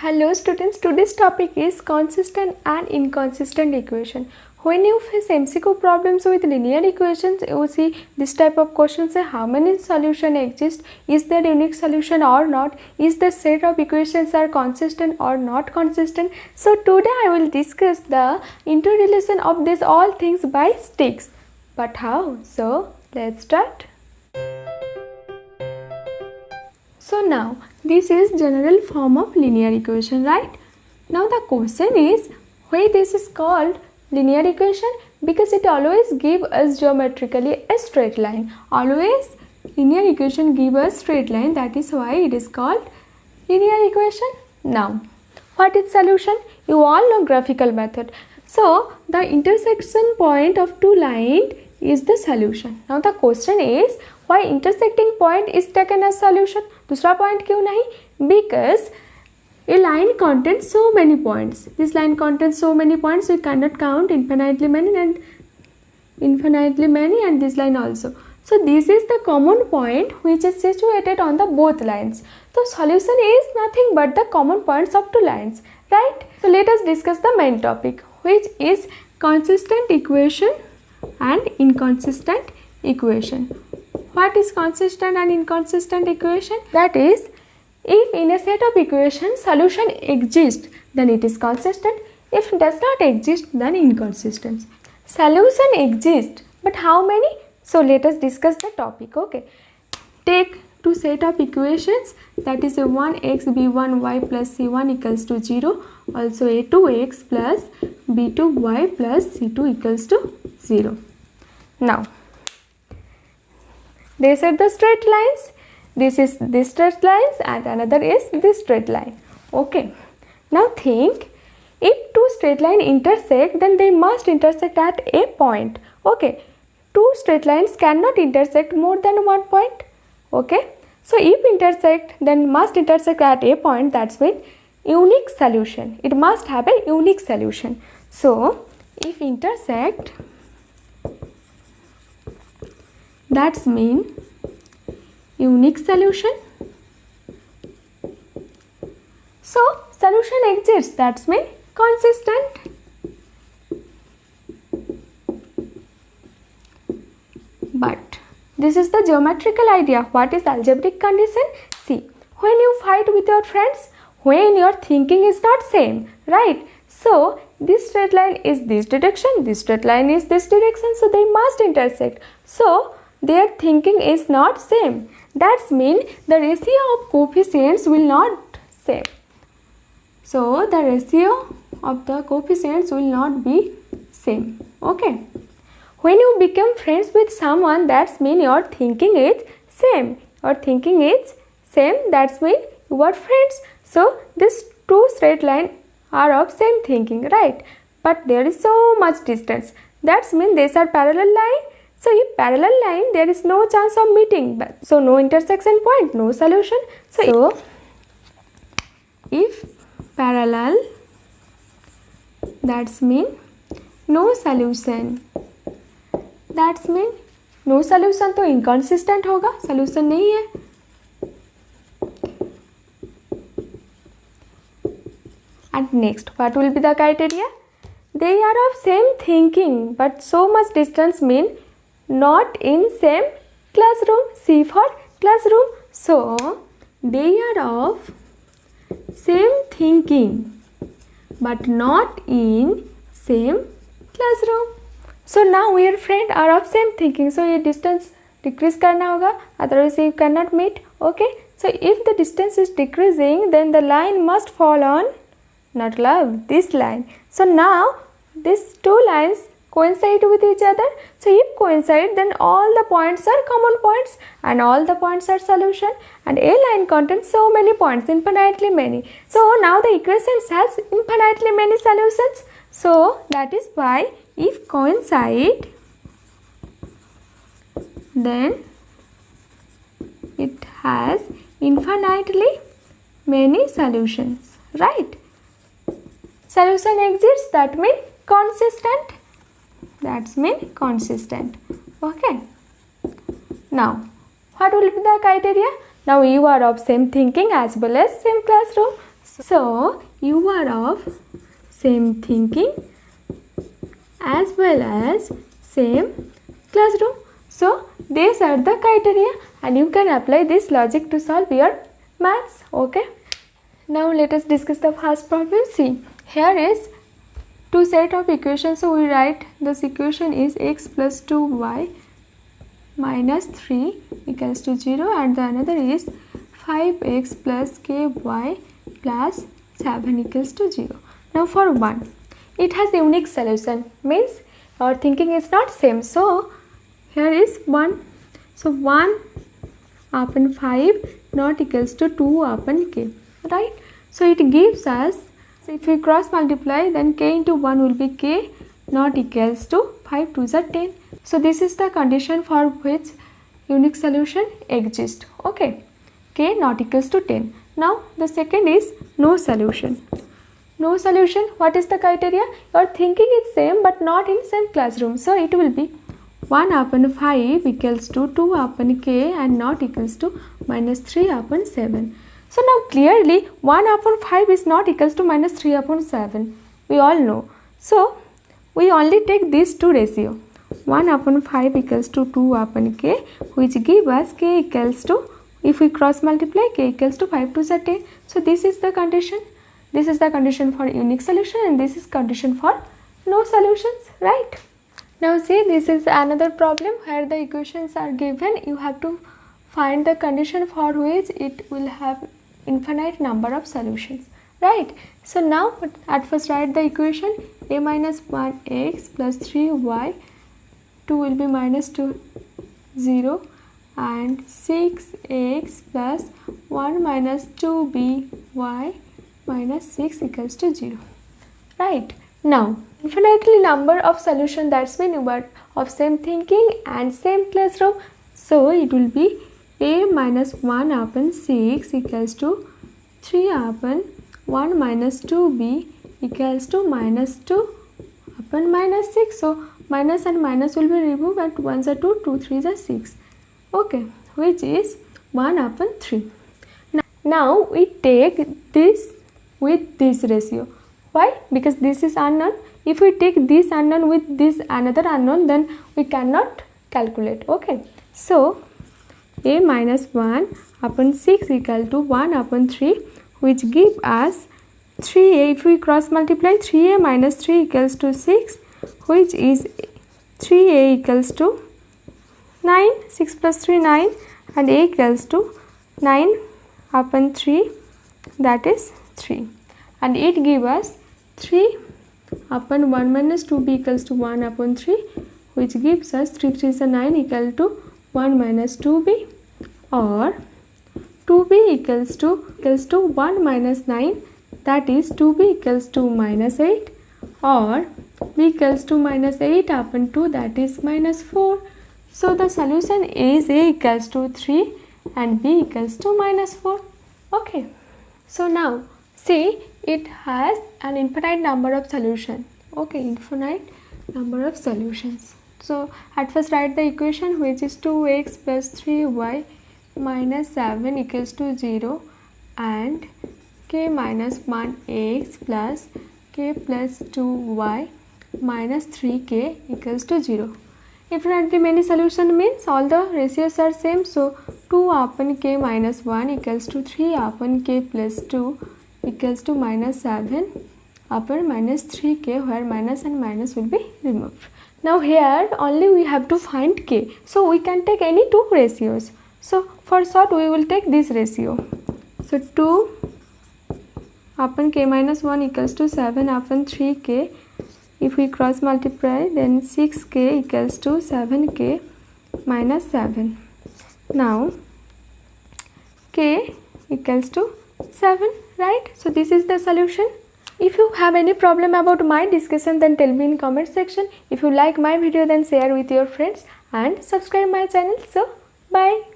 Hello students, today's topic is consistent and inconsistent equation. When you face MCQ problems with linear equations, you see this type of questions: how many solutions exist, is there unique solution or not, is the set of equations are consistent or not consistent. So today I will discuss the interrelation of these all things by sticks. But how? So let's start. So now this is general form of linear equation, right? Now the question is why this is called linear equation, because it always give us geometrically a straight line. Always linear equation give us straight line, that is why it is called linear equation. Now what is solution? You all know graphical method. So the intersection point of two lines is the solution. Now the question is why intersecting point is taken as solution? दूसरा point क्यों नहीं? Because a line contains so many points. This line contains so many points, we cannot count infinitely many and this line also. So this is the common point which is situated on the both lines. So solution is nothing but the common points of two lines, right? So let us discuss the main topic, which is consistent equation and inconsistent equation. What is consistent and inconsistent equation? That is, if in a set of equations solution exists, then it is consistent. If does not exist, then inconsistent. Solution exists, but how many? So let us discuss the topic. Okay. Take two set of equations, that is a1x b1y plus c1 equals to 0. Also a2x plus b2y plus c2 equals to 0. Now these are the straight lines. This is this straight lines and another is this straight line. Okay. Now think, if two straight line intersect, then they must intersect at a point. Okay. Two straight lines cannot intersect more than one point. Okay. So if intersect, then must intersect at a point. That's mean unique solution. It must have a unique solution. So if intersect, that's mean unique solution. So solution exists, that's mean consistent. But this is the geometrical idea. What is algebraic condition? See, when you fight with your friends, when your thinking is not same, right? So this straight line is this direction, this straight line is this direction, so they must intersect. So their thinking is not same. That's mean the ratio of coefficients will not same. So the ratio of the coefficients will not be same. Okay. When you become friends with someone, that's mean your thinking is same. Your thinking is same, that's mean you are friends. So these two straight lines are of same thinking, right? But there is so much distance. That's mean these are parallel line. So if parallel line, there is no chance of meeting. So no intersection point, no solution. So if parallel, that's mean no solution. That's mean no solution तो inconsistent होगा, solution नहीं है. And next, what will be the criteria? They are of same thinking, but so much distance mean not in same classroom. C for classroom. So they are of same thinking but not in same classroom. So now your friends are of same thinking, so your distance decrease करना होगा, otherwise you cannot meet. Okay. So if the distance is decreasing, then the line must fall on not love this line. So now these two lines coincide with each other. So if coincide, then all the points are common points and all the points are solution, and a line contains so many points, infinitely many. So now the equation has infinitely many solutions. So that is why if coincide, then it has infinitely many solutions, right? Solution exists, that means consistent. That's mean consistent. Okay. Now what will be the criteria? Now you are of same thinking as well as same classroom. So you are of same thinking as well as same classroom. So these are the criteria and you can apply this logic to solve your maths. Okay. Now let us discuss the first problem. See, here is two set of equations. So we write this equation is x plus 2y minus 3 equals to 0 and the another is 5x plus ky plus 7 equals to 0. Now for 1, it has unique solution, means our thinking is not same. So here is 1. So 1 upon 5 not equals to 2 upon k, right? So it gives us, so if we cross multiply, then k into 1 will be k not equals to 5 2s are 10. So this is the condition for which unique solution exists. Okay, k not equals to 10. Now the second is no solution. No solution, what is the criteria? Your thinking is same but not in same classroom. So it will be 1 upon 5 equals to 2 upon k and not equals to minus 3 upon 7. So now clearly 1 upon 5 is not equals to minus 3 upon 7. We all know. So we only take these two ratio. 1 upon 5 equals to 2 upon k, which give us k equals to, if we cross multiply, k equals to 5 2s are 10. So this is the condition. This is the condition for unique solution and this is condition for no solutions, right? Now see, this is another problem where the equations are given. You have to find the condition for which it will have infinite number of solutions, right? So now at first write the equation a minus 1x plus 3y, 2 will be minus 2 0 and 6x plus 1 minus 2by minus 6 equals to 0, right? Now infinitely number of solution, that's mean you are of same thinking and same classroom. So it will be a minus 1 upon 6 equals to 3 upon 1 minus 2b equals to minus 2 upon minus 6. So minus and minus will be removed and 1s are 2, 2 3s are 6. Okay, which is 1 upon 3. Now we take this with this ratio. Why? Because this is unknown. If we take this unknown with this another unknown, then we cannot calculate. Okay. So a minus 1 upon 6 equal to 1 upon 3, which give us 3a. If we cross multiply, 3a minus 3 equals to 6, which is 3a equals to 9. 6 plus 3 9 and a equals to 9 upon 3, that is 3, and it gives us 3 upon 1 minus 2b equals to 1 upon 3, which gives us 3 3 is 9 equal to 1 minus 2b, or 2b equals to 1 minus 9, that is 2b equals to minus 8, or b equals to minus 8 upon 2, that is minus 4. So the solution is a equals to 3 and b equals to minus 4. Okay. So now see, it has an infinite number of solutions. Okay, infinite number of solutions. So at first write the equation, which is 2x plus 3y minus 7 equals to 0 and k minus 1x plus k plus 2y minus 3k equals to 0. Infinitely many solution means all the ratios are same. So 2 upon k minus 1 equals to 3 upon k plus 2 equals to minus 7 upon minus 3k, where minus and minus will be removed. Now here only we have to find k. So we can take any two ratios. So for short we will take this ratio. So 2 upon k minus 1 equals to 7 upon 3k. If we cross multiply, then 6k equals to 7k minus 7. Now k equals to 7, right? So this is the solution. If you have any problem about my discussion, then tell me in comment section. If you like my video, then share with your friends and subscribe my channel. So bye.